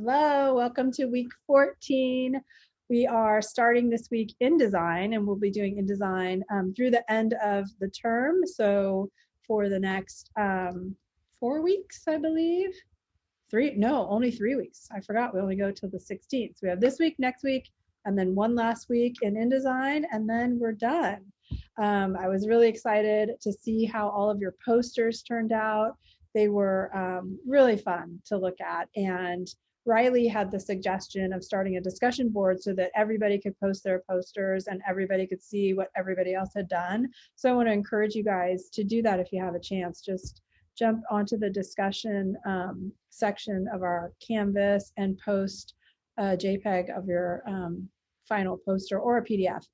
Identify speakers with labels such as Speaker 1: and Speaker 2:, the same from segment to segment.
Speaker 1: Hello, welcome to week 14. We are starting this week InDesign, and we'll be doing InDesign through the end of the term. So for the next 4 weeks, I believe. Only 3 weeks. I forgot we only go till the 16th. So we have this week, next week, and then one last week in InDesign, and then we're done. I was really excited to see how all of your posters turned out. They were really fun to look at, and Riley had the suggestion of starting a discussion board so that everybody could post their posters and everybody could see what everybody else had done. So I want to encourage you guys to do that if you have a chance. Just jump onto the discussion section of our Canvas and post a JPEG of your final poster or a PDF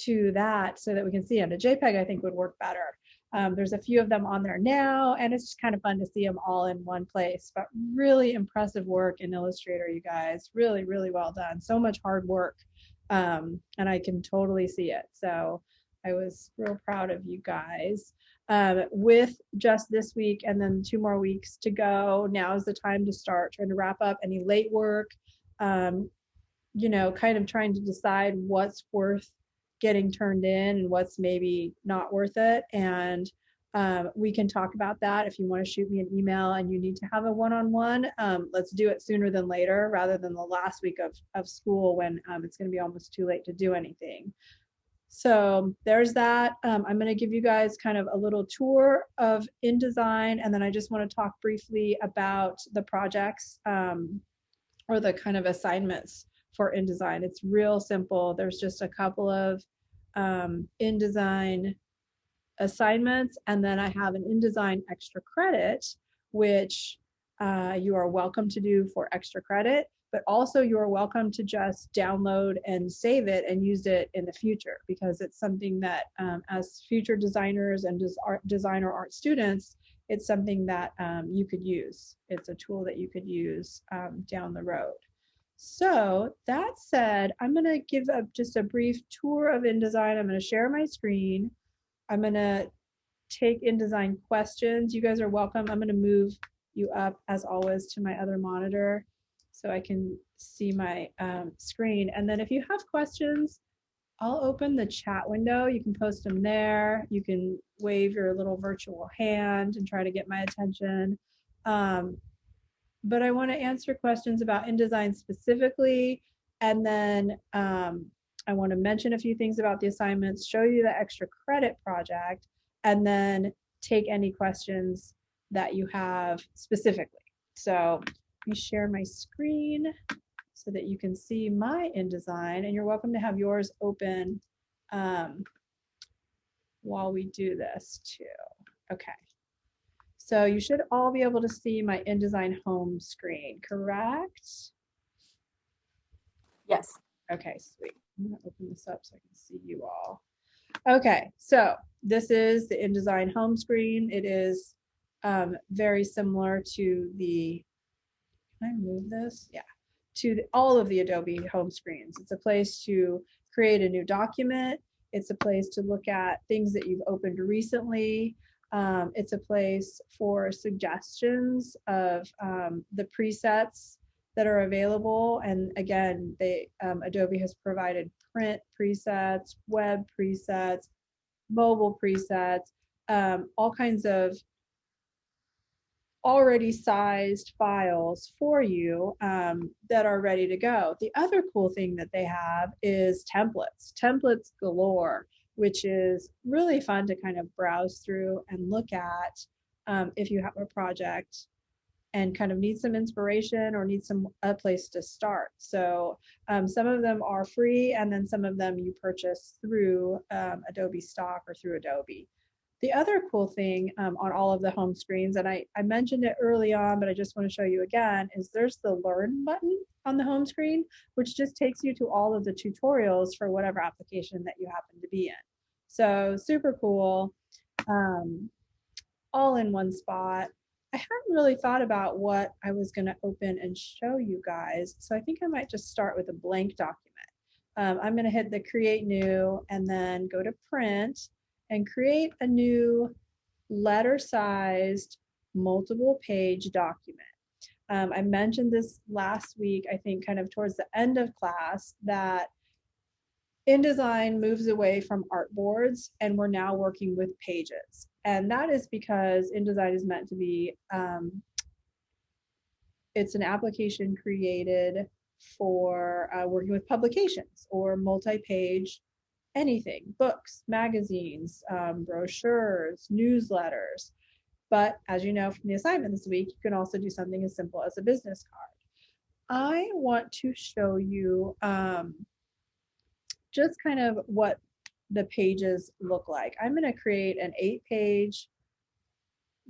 Speaker 1: to that so that we can see it. A JPEG I think would work better. There's a few of them on there now, and it's just kind of fun to see them all in one place. But really impressive work in Illustrator, you guys. Really, really well done. So much hard work, and I can totally see it. So I was real proud of you guys. With just this week and then 2 more weeks to go, now is the time to start trying to wrap up any late work. Kind of trying to decide what's worth getting turned in and what's maybe not worth it. And we can talk about that. If you want to shoot me an email and you need to have a one-on-one, let's do it sooner than later rather than the last week of school when it's going to be almost too late to do anything. So there's that. I'm going to give you guys kind of a little tour of InDesign, and then I just want to talk briefly about the projects or the kind of assignments for InDesign. It's real simple. There's just a couple of InDesign assignments, and then I have an InDesign extra credit, which you are welcome to do for extra credit, but also you are welcome to just download and save it and use it in the future, because it's something that as future designers and designer art students, it's something that you could use. It's a tool that you could use down the road. So that said, I'm going to give just a brief tour of InDesign. I'm going to share my screen. I'm going to take InDesign questions. You guys are welcome. I'm going to move you up, as always, to my other monitor so I can see my screen. And then if you have questions, I'll open the chat window. You can post them there. You can wave your little virtual hand and try to get my attention. But I want to answer questions about InDesign specifically, and then I want to mention a few things about the assignments, show you the extra credit project, and then take any questions that you have specifically. So let me share my screen so that you can see my InDesign, and you're welcome to have yours open while we do this too. Okay. So you should all be able to see my InDesign home screen, correct?
Speaker 2: Yes.
Speaker 1: Okay, sweet. I'm gonna open this up so I can see you all. Okay, so this is the InDesign home screen. It is very similar to the, can I move this? Yeah, to all of the Adobe home screens. It's a place to create a new document. It's a place to look at things that you've opened recently. It's a place for suggestions of the presets that are available. And again, Adobe has provided print presets, web presets, mobile presets, all kinds of already sized files for you that are ready to go. The other cool thing that they have is templates galore, which is really fun to kind of browse through and look at if you have a project and kind of need some inspiration or need a place to start. So some of them are free, and then some of them you purchase through Adobe Stock or through Adobe. The other cool thing on all of the home screens, and I mentioned it early on, but I just want to show you again, is there's the Learn button on the home screen, which just takes you to all of the tutorials for whatever application that you happen to be in. So super cool, all in one spot. I hadn't really thought about what I was going to open and show you guys, so I think I might just start with a blank document. I'm going to hit the Create New and then go to Print and create a new letter-sized multiple page document. I mentioned this last week, I think kind of towards the end of class, that InDesign moves away from artboards and we're now working with pages. And that is because InDesign is meant to be, it's an application created for working with publications or multi-page anything, books, magazines, brochures, newsletters. But as you know from the assignment this week, you can also do something as simple as a business card. I want to show you just kind of what the pages look like. I'm going to create an 8-page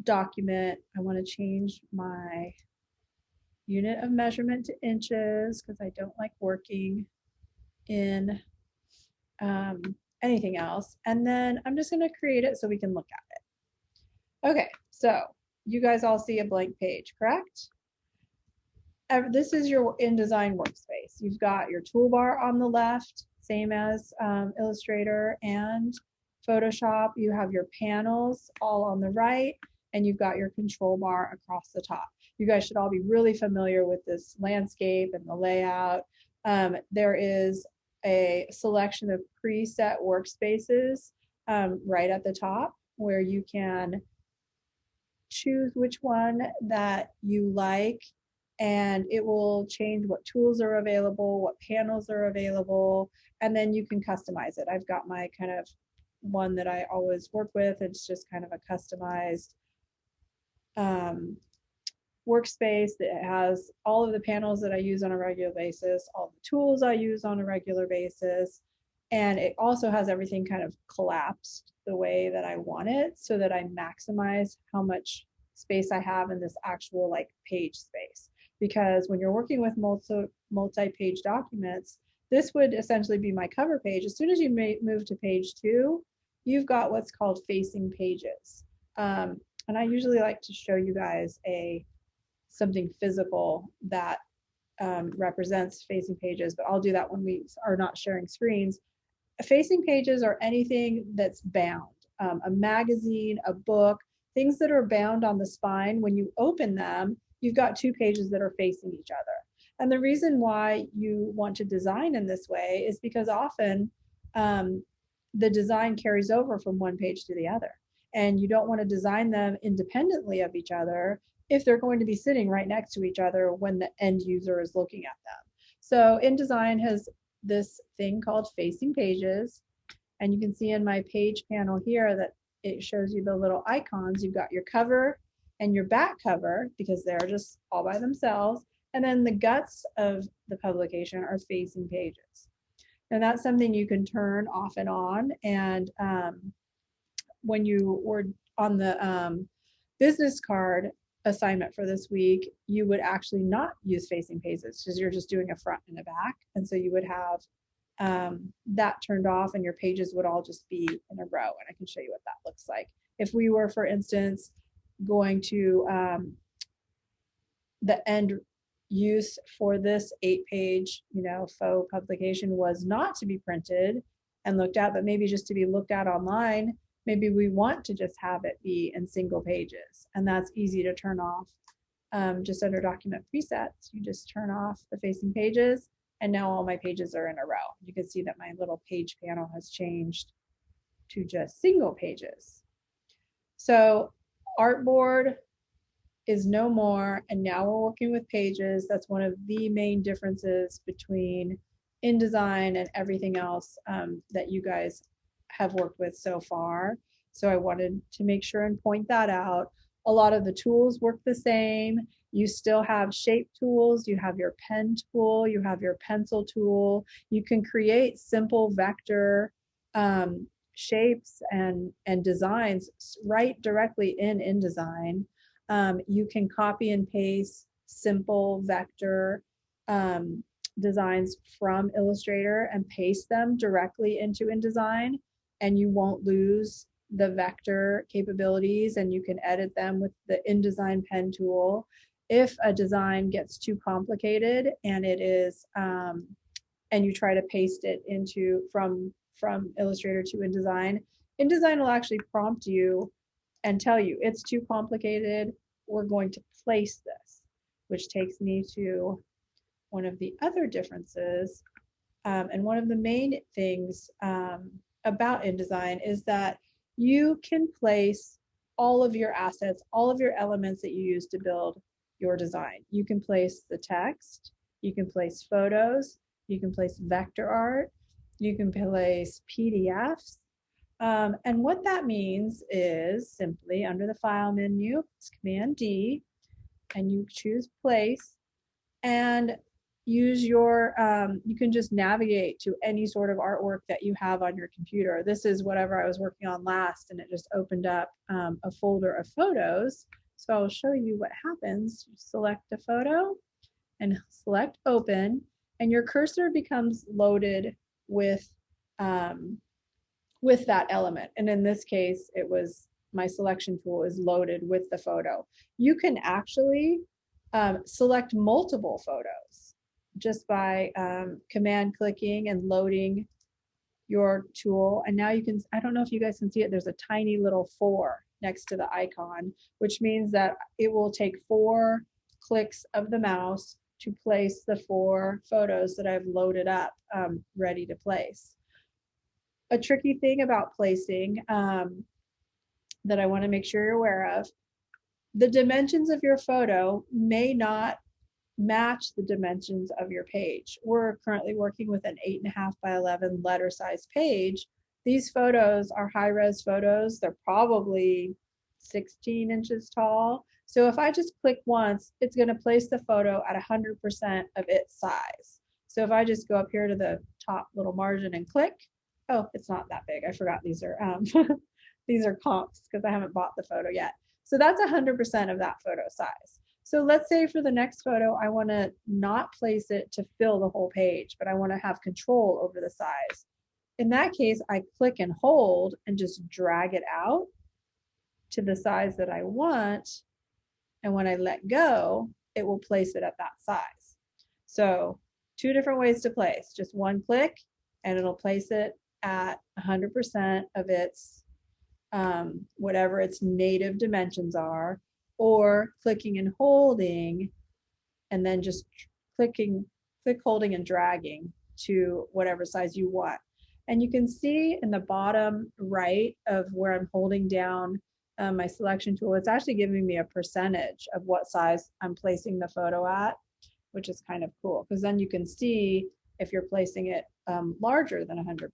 Speaker 1: document. I want to change my unit of measurement to inches because I don't like working in anything else. And then I'm just going to create it so we can look at it. Okay, so you guys all see a blank page, correct? This is your InDesign workspace. You've got your toolbar on the left, same as Illustrator and Photoshop. You have your panels all on the right, and you've got your control bar across the top. You guys should all be really familiar with this landscape and the layout. There is a selection of preset workspaces right at the top where you can choose which one that you like, and it will change what tools are available, what panels are available, and then you can customize it. I've got my kind of one that I always work with. It's just kind of a customized workspace that has all of the panels that I use on a regular basis, all the tools I use on a regular basis, and it also has everything kind of collapsed the way that I want it so that I maximize how much space I have in this actual like page space. Because when you're working with multi-page documents, this would essentially be my cover page. As soon as you move to page 2, you've got what's called facing pages. And I usually like to show you guys something physical that represents facing pages, but I'll do that when we are not sharing screens. Facing pages are anything that's bound, a magazine, a book, things that are bound on the spine. When you open them, you've got 2 pages that are facing each other. And the reason why you want to design in this way is because often the design carries over from one page to the other. And you don't want to design them independently of each other if they're going to be sitting right next to each other when the end user is looking at them. So InDesign has this thing called facing pages. And you can see in my page panel here that it shows you the little icons. You've got your cover and your back cover because they're just all by themselves. And then the guts of the publication are facing pages. And that's something you can turn off and on. And when you were on the business card assignment for this week, you would actually not use facing pages because you're just doing a front and a back. And so you would have that turned off and your pages would all just be in a row. And I can show you what that looks like. If we were, for instance, going to the end use for this 8-page, faux publication was not to be printed and looked at, but maybe just to be looked at online, maybe we want to just have it be in single pages. And that's easy to turn off. Just under document presets, you just turn off the facing pages, and now all my pages are in a row. You can see that my little page panel has changed to just single pages. So artboard is no more, and now we're working with pages. That's one of the main differences between InDesign and everything else that you guys have worked with so far. So I wanted to make sure and point that out. A lot of the tools work the same. You still have shape tools, you have your pen tool, you have your pencil tool. You can create simple vector shapes and designs right directly in InDesign. You can copy and paste simple vector designs from Illustrator and paste them directly into InDesign, and you won't lose the vector capabilities, and you can edit them with the InDesign pen tool. If a design gets too complicated and it is and you try to paste it into from Illustrator to InDesign, InDesign will actually prompt you and tell you it's too complicated, we're going to place this. which takes me to one of the other differences. And one of the main things about InDesign is that you can place all of your assets, all of your elements that you use to build your design. You can place the text, you can place photos, you can place vector art, you can place PDFs. And what that means is simply under the file menu, it's Command D, and you choose place, and use your, you can just navigate to any sort of artwork that you have on your computer. This is whatever I was working on last, and it just opened up a folder of photos. So I'll show you what happens. You select a photo and select open, and your cursor becomes loaded with that element. And in this case, it was my selection tool is loaded with the photo. You can actually select multiple photos just by command clicking and loading your tool. And now you can, I don't know if you guys can see it, there's a tiny little 4 next to the icon, which means that it will take 4 clicks of the mouse to place the 4 photos that I've loaded up ready to place. A tricky thing about placing that I want to make sure you're aware of, the dimensions of your photo may not match the dimensions of your page. We're currently working with an 8.5 by 11 letter size page. These photos are high-res photos. They're probably 16 inches tall. So if I just click once, it's going to place the photo at 100% of its size. So if I just go up here to the top little margin and click, oh, it's not that big. I forgot these are these are comps because I haven't bought the photo yet. So that's 100% of that photo size. So let's say for the next photo, I want to not place it to fill the whole page, but I want to have control over the size. In that case, I click and hold and just drag it out to the size that I want. And when I let go, it will place it at that size. So 2 different ways to place, just one click and it'll place it at 100% of its whatever its native dimensions are, or clicking and holding and then just click holding and dragging to whatever size you want. And you can see in the bottom right of where I'm holding down my selection tool, it's actually giving me a percentage of what size I'm placing the photo at, which is kind of cool because then you can see if you're placing it larger than 100%.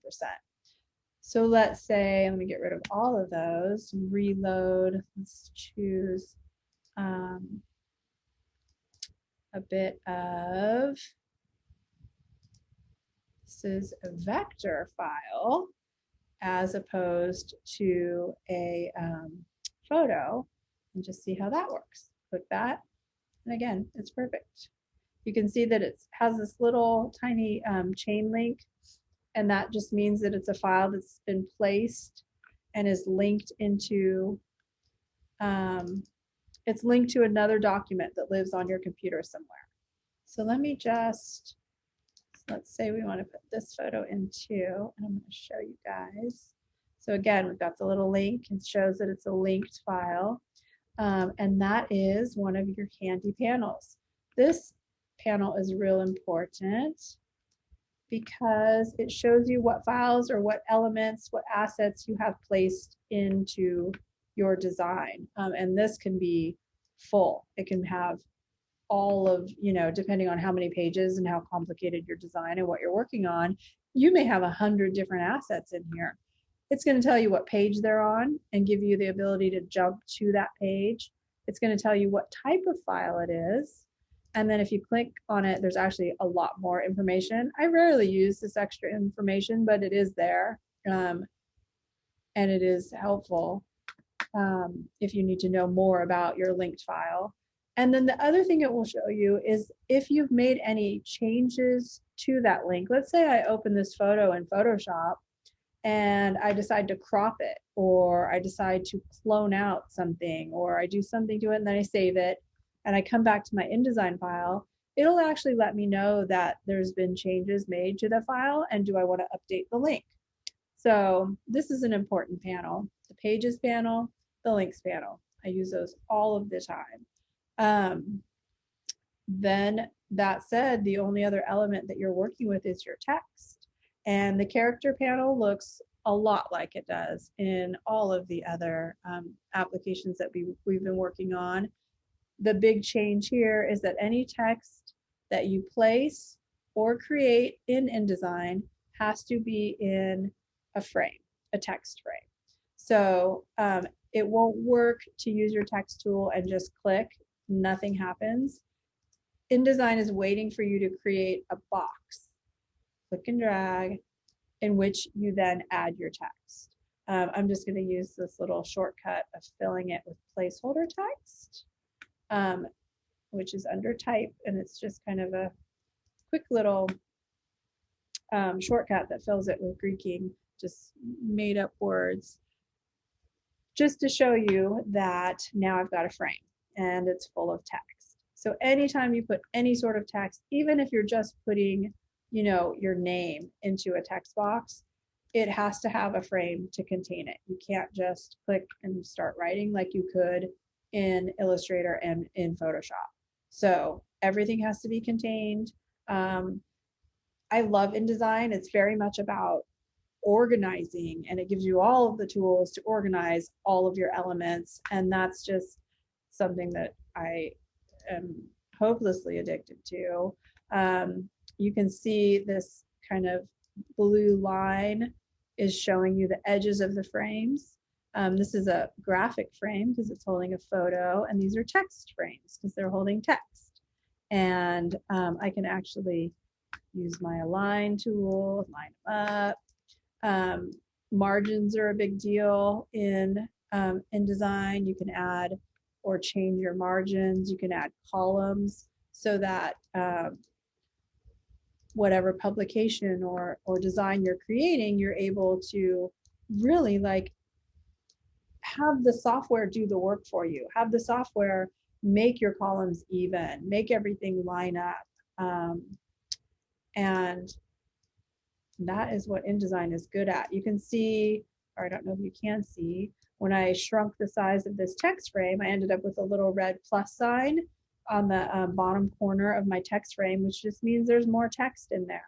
Speaker 1: So let's say, let me get rid of all of those, reload, let's choose a bit of, this is a vector file as opposed to a photo, and just see how that works. Click that, and again, it's perfect. You can see that it has this little tiny chain link, and that just means that it's a file that's been placed and is linked into, it's linked to another document that lives on your computer somewhere. So let me just, let's say we want to put this photo into, and I'm going to show you guys. So again, we've got the little link, and shows that it's a linked file, and that is one of your handy panels. This panel is real important because it shows you what files or what elements, what assets you have placed into your design. And this can be full. It can have all of, depending on how many pages and how complicated your design and what you're working on, you may have 100 different assets in here. It's going to tell you what page they're on and give you the ability to jump to that page. It's going to tell you what type of file it is. And then if you click on it, there's actually a lot more information. I rarely use this extra information, but it is there. And it is helpful if you need to know more about your linked file. And then the other thing it will show you is if you've made any changes to that link. Let's say I open this photo in Photoshop and I decide to crop it, or I decide to clone out something, or I do something to it and then I save it and I come back to my InDesign file, it'll actually let me know that there's been changes made to the file and do I want to update the link. So this is an important panel, the Pages panel, the Links panel. I use those all of the time. Then that said, the only other element that you're working with is your text. And the character panel looks a lot like it does in all of the other applications that we've been working on. The big change here is that any text that you place or create in InDesign has to be in a frame, a text frame. So it won't work to use your text tool and just click, nothing happens. InDesign is waiting for you to create a box, click and drag, in which you then add your text. I'm just going to use this little shortcut of filling it with placeholder text, which is under type, and it's just kind of a quick little shortcut that fills it with Greeking, just made up words, just to show you that now I've got a frame and it's full of text. So anytime you put any sort of text, even if you're just putting, your name into a text box, it has to have a frame to contain it. You can't just click and start writing like you could in Illustrator and in Photoshop. So everything has to be contained. I love InDesign. It's very much about organizing, and it gives you all of the tools to organize all of your elements. And that's just something that I am hopelessly addicted to. You can see this kind of blue line is showing you the edges of the frames. This is a graphic frame because it's holding a photo, and these are text frames because they're holding text. And I can actually use my align tool, line them up. Margins are a big deal in InDesign. You can add or change your margins. You can add columns so that whatever publication or design you're creating, you're able to really have the software do the work for you. Have the software make your columns even, make everything line up. And that is what InDesign is good at. You can see, or I don't know if you can see, when I shrunk the size of this text frame, I ended up with a little red plus sign on the bottom corner of my text frame, which just means there's more text in there.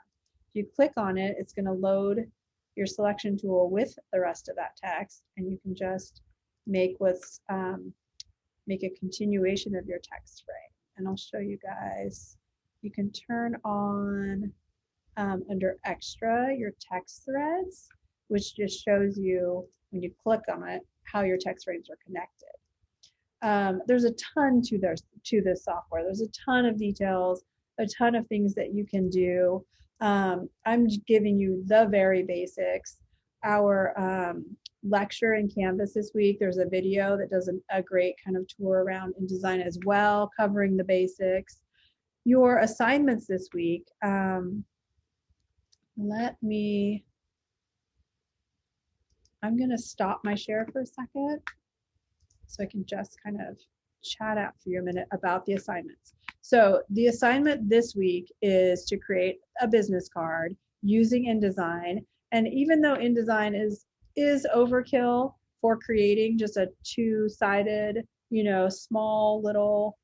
Speaker 1: If you click on it, it's going to load your selection tool with the rest of that text, and you can just make a continuation of your text frame. And I'll show you guys. You can turn on under extra your text threads, which just shows you when you click on it how your text frames are connected. There's a ton to this software. There's a ton of details, a ton of things that you can do. I'm giving you the very basics. Our lecture in Canvas this week, there's a video that does a great kind of tour around InDesign as well, covering the basics. Your assignments this week, I'm going to stop my share for a second so I can just kind of chat out for you a minute about the assignments. So the assignment this week is to create a business card using InDesign. And even though InDesign is overkill for creating just a two-sided, small little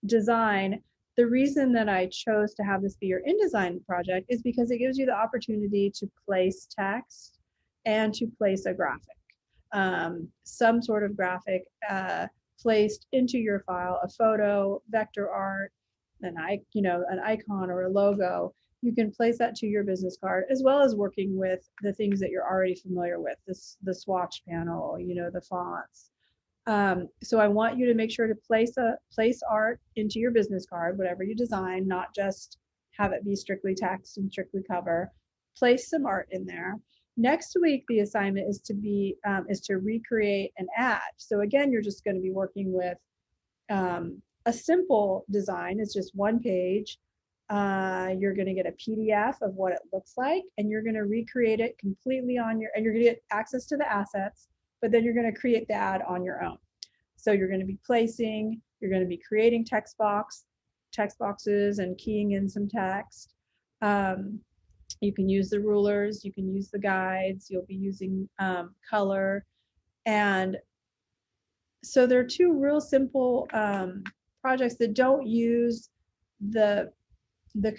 Speaker 1: design, the reason that I chose to have this be your InDesign project is because it gives you the opportunity to place text and to place a graphic. Some sort of graphic placed into your file, a photo, vector art, an icon or a logo. You can place that to your business card, as well as working with the things that you're already familiar with, the swatch panel, the fonts. So I want you to make sure to place art into your business card, whatever you design, not just have it be strictly text and strictly cover. Place some art in there. Next week, the assignment is to recreate an ad. So again, you're just going to be working with a simple design. It's just one page. You're going to get a PDF of what it looks like, and you're going to recreate it completely and you're going to get access to the assets, but then you're going to create the ad on your own. So you're going to be you're going to be creating text boxes and keying in some text. You can use the rulers, you can use the guides, you'll be using color. And so there are two real simple projects that don't use the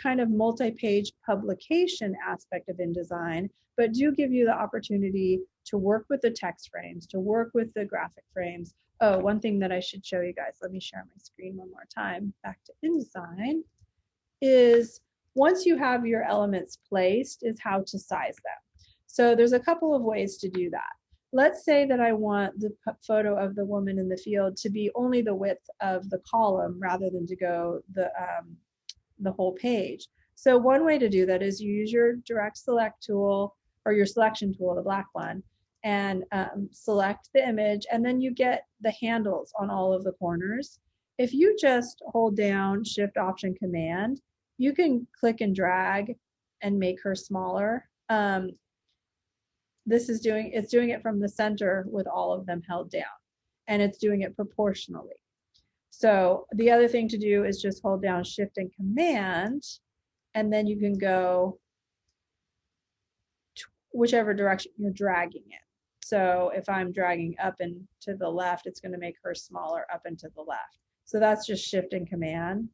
Speaker 1: kind of multi-page publication aspect of InDesign, but do give you the opportunity to work with the text frames, to work with the graphic frames. Oh, one thing that I should show you guys, let me share my screen one more time, back to InDesign, is once you have your elements placed, is how to size them. So there's a couple of ways to do that. Let's say that I want the photo of the woman in the field to be only the width of the column rather than to go the whole page. So one way to do that is you use your direct select tool or your selection tool, the black one, and select the image, and then you get the handles on all of the corners. If you just hold down Shift Option Command, you can click and drag and make her smaller. It's doing it from the center with all of them held down, and it's doing it proportionally. So the other thing to do is just hold down Shift and Command, and then you can go whichever direction you're dragging it. So if I'm dragging up and to the left, it's going to make her smaller up and to the left. So that's just Shift and Command.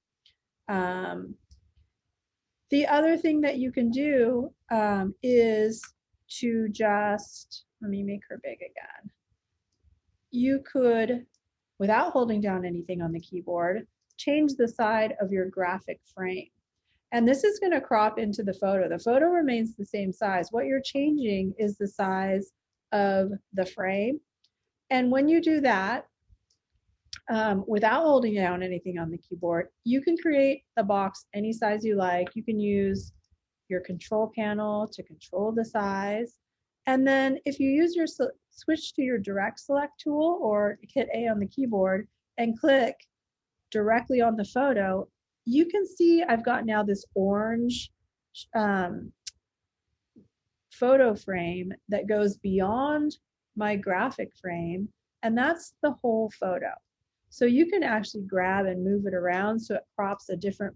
Speaker 1: The other thing that you can do is to just, let me make her big again. You could, without holding down anything on the keyboard, change the side of your graphic frame. And this is going to crop into the photo. The photo remains the same size. What you're changing is the size of the frame. And when you do that, without holding down anything on the keyboard, you can create a box any size you like. You can use your control panel to control the size. And then if you use your switch to your direct select tool or hit A on the keyboard and click directly on the photo, you can see I've got now this orange photo frame that goes beyond my graphic frame, and that's the whole photo. So you can actually grab and move it around so it crops a different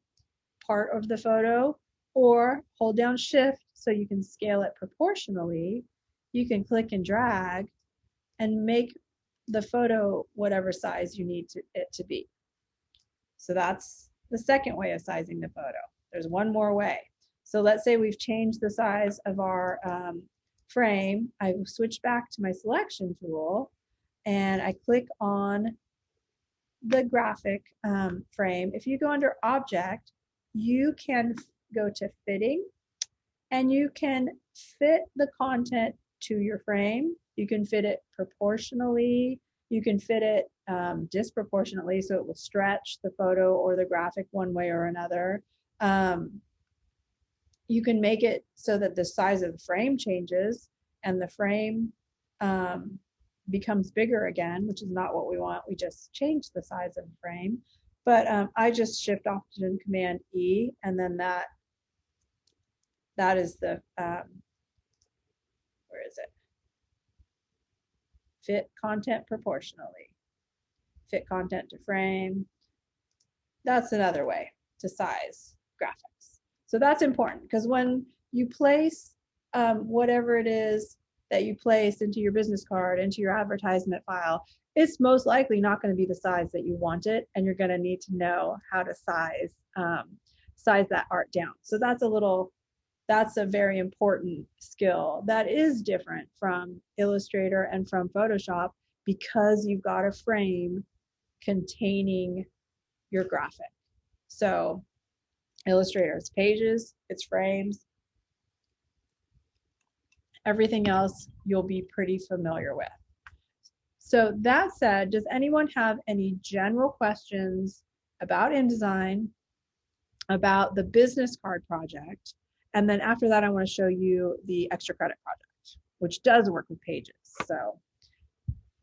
Speaker 1: part of the photo, or hold down Shift so you can scale it proportionally. You can click and drag and make the photo whatever size you need it to be. So that's the second way of sizing the photo. There's one more way. So let's say we've changed the size of our frame. I switch back to my selection tool and I click on the graphic frame. If you go under Object, you can go to Fitting, and you can fit the content to your frame. You can fit it proportionally. You can fit it disproportionately, so it will stretch the photo or the graphic one way or another. You can make it so that the size of the frame changes and the frame becomes bigger again, which is not what we want. We just changed the size of the frame. But I just Shift Option Command E, and then that is the, where is it? Fit content proportionally. Fit content to frame. That's another way to size graphics. So that's important, because when you place whatever it is that you place into your business card, into your advertisement file, it's most likely not going to be the size that you want it, and you're going to need to know how to size that art down. So that's a very important skill that is different from Illustrator and from Photoshop, because you've got a frame containing your graphic. So Illustrator, it's pages, it's frames. Everything else you'll be pretty familiar with. So that said, does anyone have any general questions about InDesign, about the business card project? And then after that, I want to show you the extra credit project, which does work with pages, so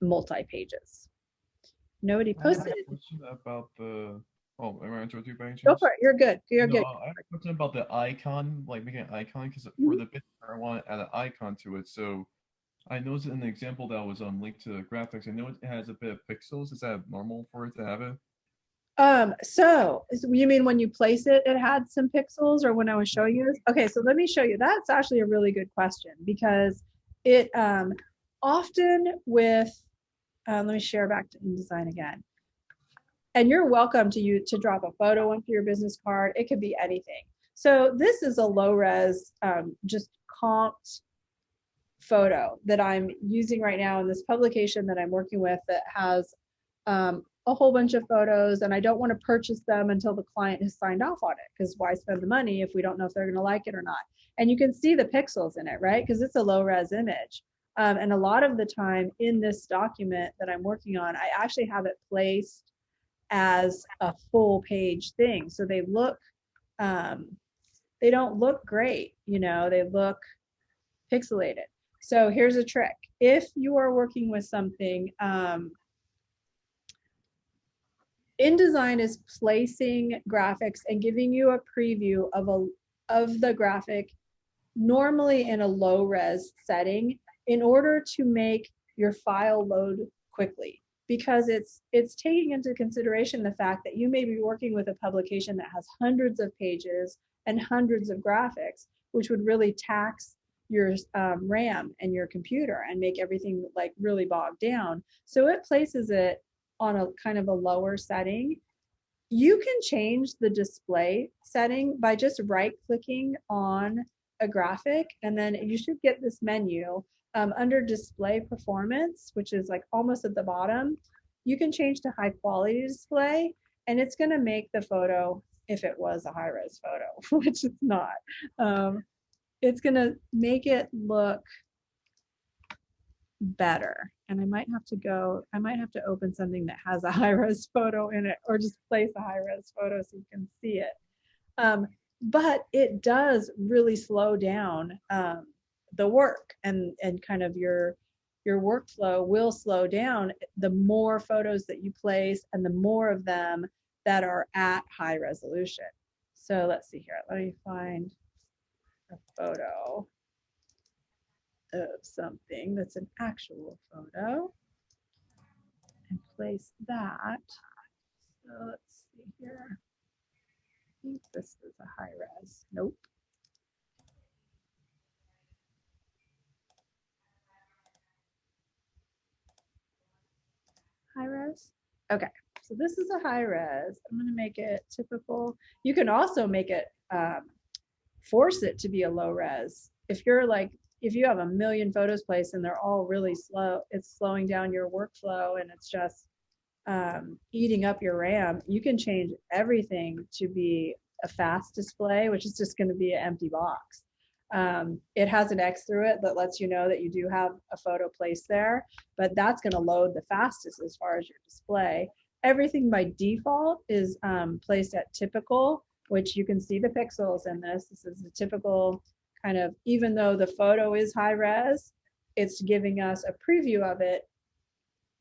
Speaker 1: multi-pages. Nobody posted it.
Speaker 2: I have a question about the, oh, am I interrupting you by any chance?
Speaker 1: Go for it, you're good, you're
Speaker 2: No,
Speaker 1: good.
Speaker 2: I have a question about the icon, like making an icon, because for the business card, I want to add an icon to it. So I noticed in the example that was linked to the graphics, I know it has a bit of pixels. Is that normal for it to have it?
Speaker 1: So you mean when you place it, it had some pixels, or when I was showing you this? Okay, so let me show you. That's actually a really good question, because it often with, let me share back to InDesign again. and you're welcome to drop a photo onto your business card. It could be anything. So this is a low res, just comped photo that I'm using right now in this publication that I'm working with that has a whole bunch of photos, and I don't want to purchase them until the client has signed off on it, because why spend the money if we don't know if they're going to like it or not? And you can see the pixels in it, right? Because it's a low res image. And a lot of the time in this document that I'm working on, I actually have it placed as a full page thing. So they don't look great, they look pixelated. So here's a trick. If you are working with something, InDesign is placing graphics and giving you a preview of the graphic, normally in a low res setting, in order to make your file load quickly, because it's taking into consideration the fact that you may be working with a publication that has hundreds of pages and hundreds of graphics, which would really tax your RAM and your computer and make everything like really bogged down. So it places it on a kind of a lower setting. You can change the display setting by just right clicking on a graphic, and then you should get this menu under display performance, which is like almost at the bottom. You can change to high quality display, and it's going to make the photo, if it was a high res photo, which it's not, it's going to make it look better. And I might have to open something that has a high res photo in it, or just place a high res photo so you can see it. But it does really slow down the work, and kind of your workflow will slow down the more photos that you place and the more of them that are at high resolution. So let's see here. Let me find a photo of something that's an actual photo and place that. So let's see here. I think this is a high res. Nope. High res. Okay, so this is a high res. I'm going to make it typical. You can also make it force it to be a low res. If you have a million photos placed and they're all really slow, it's slowing down your workflow and it's just eating up your RAM. You can change everything to be a fast display, which is just going to be an empty box. It has an X through it that lets you know that you do have a photo placed there, but that's going to load the fastest as far as your display. Everything by default is placed at typical, which you can see the pixels in this. This is a typical kind of, even though the photo is high res, it's giving us a preview of it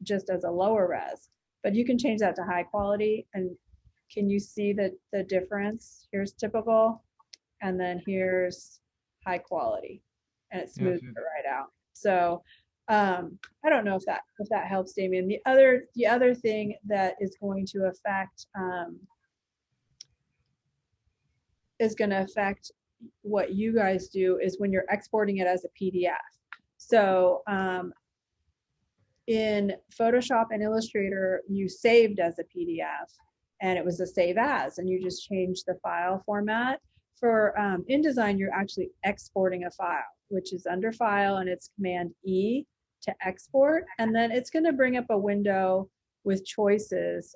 Speaker 1: just as a lower res. But you can change that to high quality, and can you see the difference? Here's typical, and then here's high quality, and it smooths it right out. So I don't know if that helps, Damien. The other thing that is going to affect what you guys do is when you're exporting it as a PDF. So in Photoshop and Illustrator, you saved as a PDF, and it was a save as, and you just changed the file format. For InDesign, you're actually exporting a file, which is under File, and it's Command E to export, and then it's going to bring up a window with choices.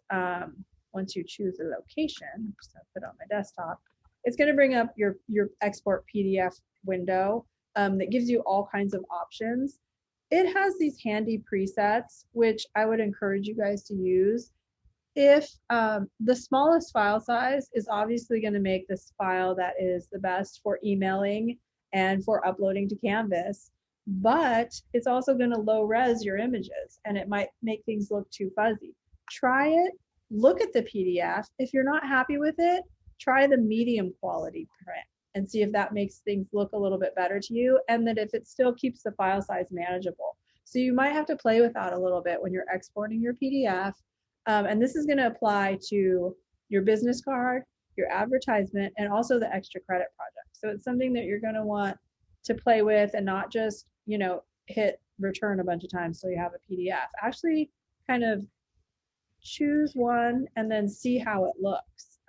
Speaker 1: Once you choose a location, so I put it on my desktop, it's going to bring up your export PDF window that gives you all kinds of options. It has these handy presets, which I would encourage you guys to use. If the smallest file size is obviously going to make this file that is the best for emailing and for uploading to Canvas, but it's also going to low res your images, and it might make things look too fuzzy. Try it, look at the PDF. If you're not happy with it, try the medium quality print and see if that makes things look a little bit better to you, and that if it still keeps the file size manageable. So you might have to play with that a little bit when you're exporting your PDF. And this is going to apply to your business card, your advertisement, and also the extra credit project. So it's something that you're going to want to play with, and not just, hit return a bunch of times so you have a PDF. Actually kind of choose one and then see how it looks.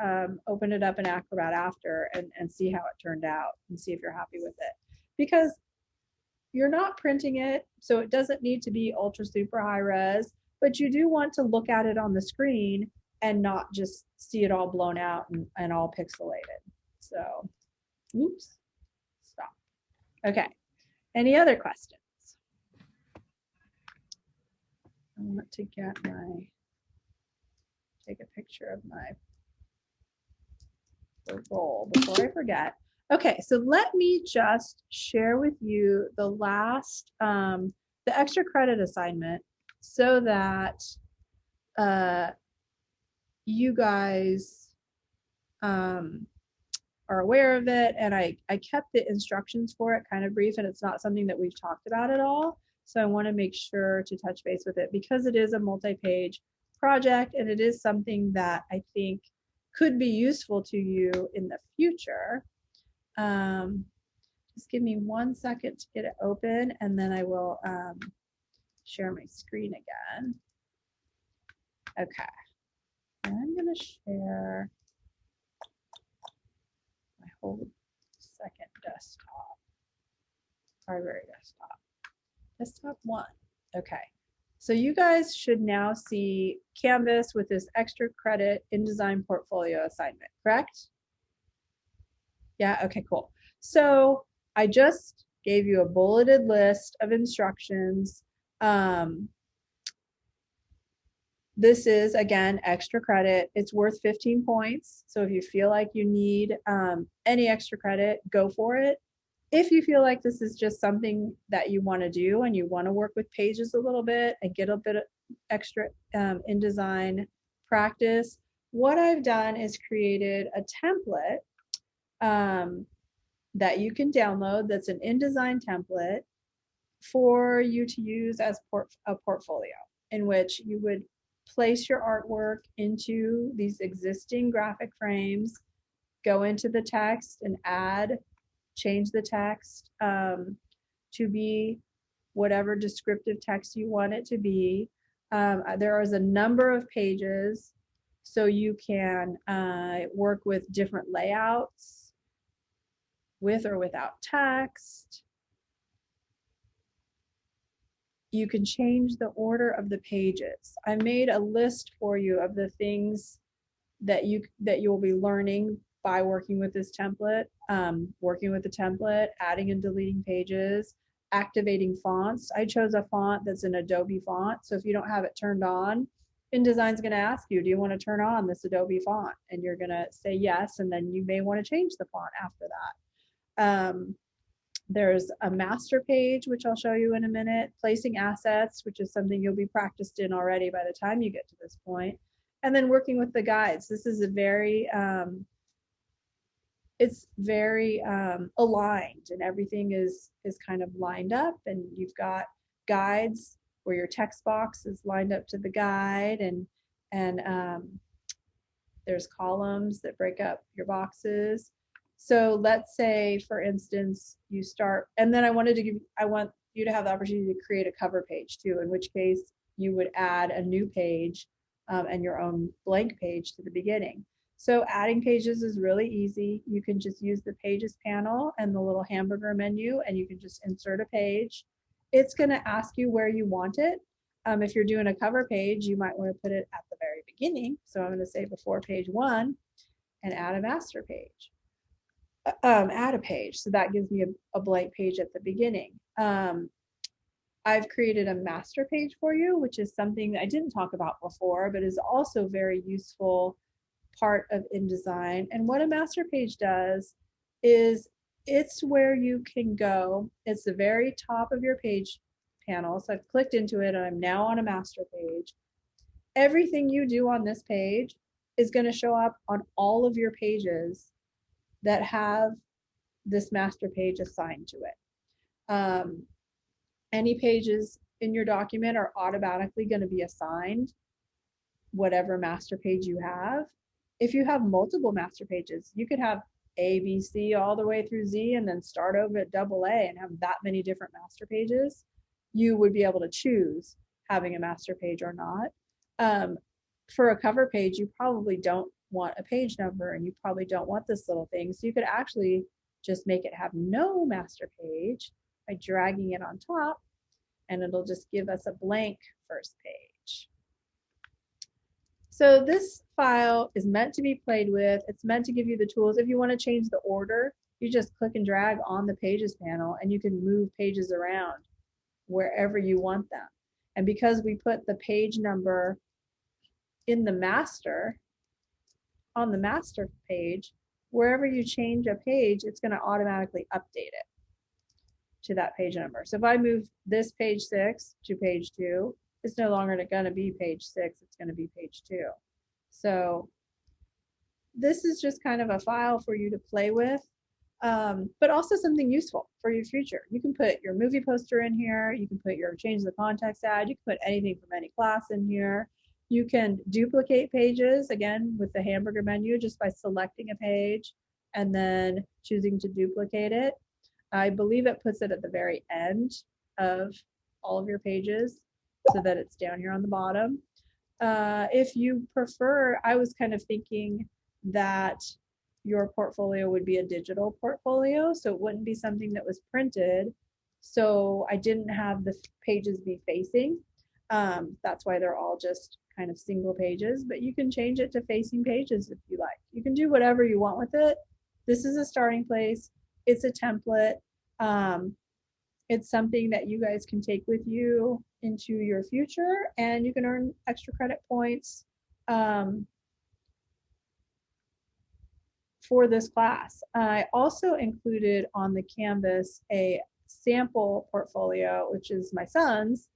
Speaker 1: Open it up in Acrobat after and see how it turned out and see if you're happy with it. Because you're not printing it, so it doesn't need to be ultra super high res, but you do want to look at it on the screen and not just see it all blown out and all pixelated. So, oops, stop. Okay, any other questions? I want to get take a picture of my roll before I forget. Okay, so let me just share with you the last, the extra credit assignment so that you guys are aware of it. And I kept the instructions for it kind of brief, and it's not something that we've talked about at all. So I want to make sure to touch base with it because it is a multi-page project and it is something that I think could be useful to you in the future. Just give me 1 second to get it open and then I will share my screen again. Okay, and I'm going to share my whole second desktop, primary desktop, desktop 1. Okay, so you guys should now see Canvas with this extra credit InDesign portfolio assignment, correct? Yeah, okay, cool. So I just gave you a bulleted list of instructions. This is, again, extra credit. It's worth 15 points. So if you feel like you need any extra credit, go for it. If you feel like this is just something that you want to do and you want to work with pages a little bit and get a bit of extra InDesign practice, what I've done is created a template that you can download that's an InDesign template for you to use as a portfolio, in which you would place your artwork into these existing graphic frames, go into the text and change the text to be whatever descriptive text you want it to be. There is a number of pages, so you can work with different layouts, with or without text. You can change the order of the pages. I made a list for you of the things that you'll be learning by working with this template, adding and deleting pages, activating fonts. I chose a font that's an Adobe font. So if you don't have it turned on, InDesign's going to ask you, do you want to turn on this Adobe font? And you're going to say yes, and then you may want to change the font after that. There's a master page, which I'll show you in a minute, placing assets, which is something you'll be practiced in already by the time you get to this point, and then working with the guides. This is a very, it's very aligned, and everything is kind of lined up, and you've got guides where your text box is lined up to the guide, and there's columns that break up your boxes. So let's say, for instance, you start, and then I want you to have the opportunity to create a cover page too, in which case you would add a new page and your own blank page to the beginning. So adding pages is really easy. You can just use the pages panel and the little hamburger menu, and you can just insert a page. It's going to ask you where you want it. If you're doing a cover page, you might want to put it at the very beginning. So I'm going to say before page 1 and add a master page. Add a page. So that gives me a blank page at the beginning. I've created a master page for you, which is something that I didn't talk about before, but is also very useful part of InDesign. And what a master page does is it's where you can go. It's the very top of your page panel. So I've clicked into it and I'm now on a master page. Everything you do on this page is going to show up on all of your pages that have this master page assigned to it. Any pages in your document are automatically going to be assigned whatever master page you have. If you have multiple master pages, you could have A, B, C all the way through Z and then start over at AA and have that many different master pages. You would be able to choose having a master page or not. for a cover page, you probably don't want a page number and you probably don't want this little thing. So you could actually just make it have no master page by dragging it on top, and it'll just give us a blank first page. So this file is meant to be played with. It's meant to give you the tools. If you want to change the order, you just click and drag on the Pages panel, and you can move pages around wherever you want them. And because we put the page number in the master, on the master page, wherever you change a page, it's going to automatically update it to that page number. So if I move this page 6 to page 2, it's no longer going to be page 6, it's going to be page 2. So this is just kind of a file for you to play with, but also something useful for your future. You can put your movie poster in here, you can put your change the context ad, you can put anything from any class in here. You can duplicate pages, again, with the hamburger menu, just by selecting a page and then choosing to duplicate it. I believe it puts it at the very end of all of your pages so that it's down here on the bottom. If you prefer, I was kind of thinking that your portfolio would be a digital portfolio, so it wouldn't be something that was printed. So I didn't have the pages be facing. That's why they're all just kind of single pages, but you can change it to facing pages if you like. You can do whatever you want with it. This is a starting place. It's a template. It's something that you guys can take with you into your future, and you can earn extra credit points for this class. I also included on the Canvas a sample portfolio, which is my son's,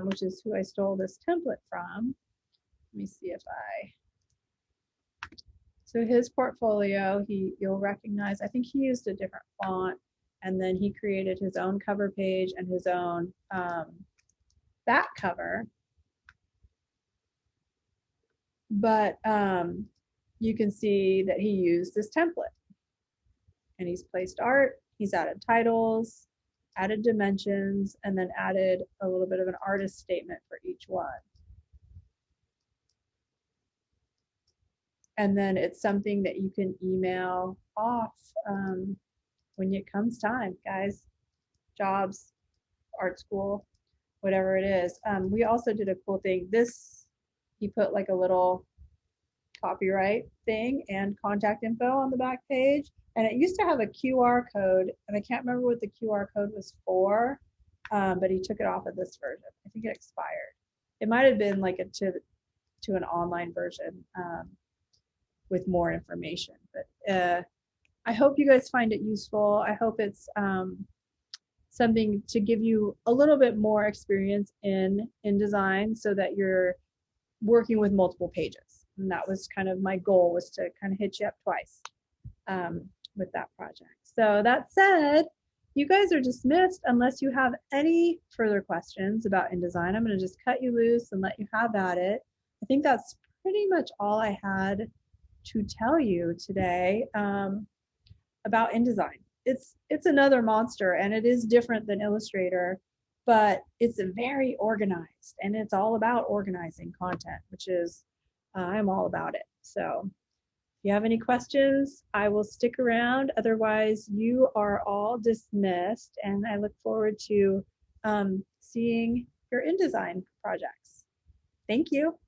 Speaker 1: which is who I stole this template from. Let me see if so his portfolio, you'll recognize, I think he used a different font, and then he created his own cover page and his own back cover. But you can see that he used this template, and he's placed art, he's added titles, added dimensions, and then added a little bit of an artist statement for each one. And then it's something that you can email off when it comes time, guys. Jobs, art school, whatever it is. We also did a cool thing. This, he put like a little copyright thing and contact info on the back page. And it used to have a QR code, and I can't remember what the QR code was for, but he took it off of this version. I think it expired. It might have been like to an online version with more information. But I hope you guys find it useful. I hope it's something to give you a little bit more experience in InDesign so that you're working with multiple pages. And that was kind of my goal, was to kind of hit you up twice with that project. So that said, you guys are dismissed unless you have any further questions about InDesign. I'm going to just cut you loose and let you have at it. I think that's pretty much all I had to tell you today about InDesign. It's another monster, and it is different than Illustrator, but it's very organized, and it's all about organizing content, which is I'm all about it. So if you have any questions, I will stick around. Otherwise, you are all dismissed, and I look forward to seeing your InDesign projects. Thank you.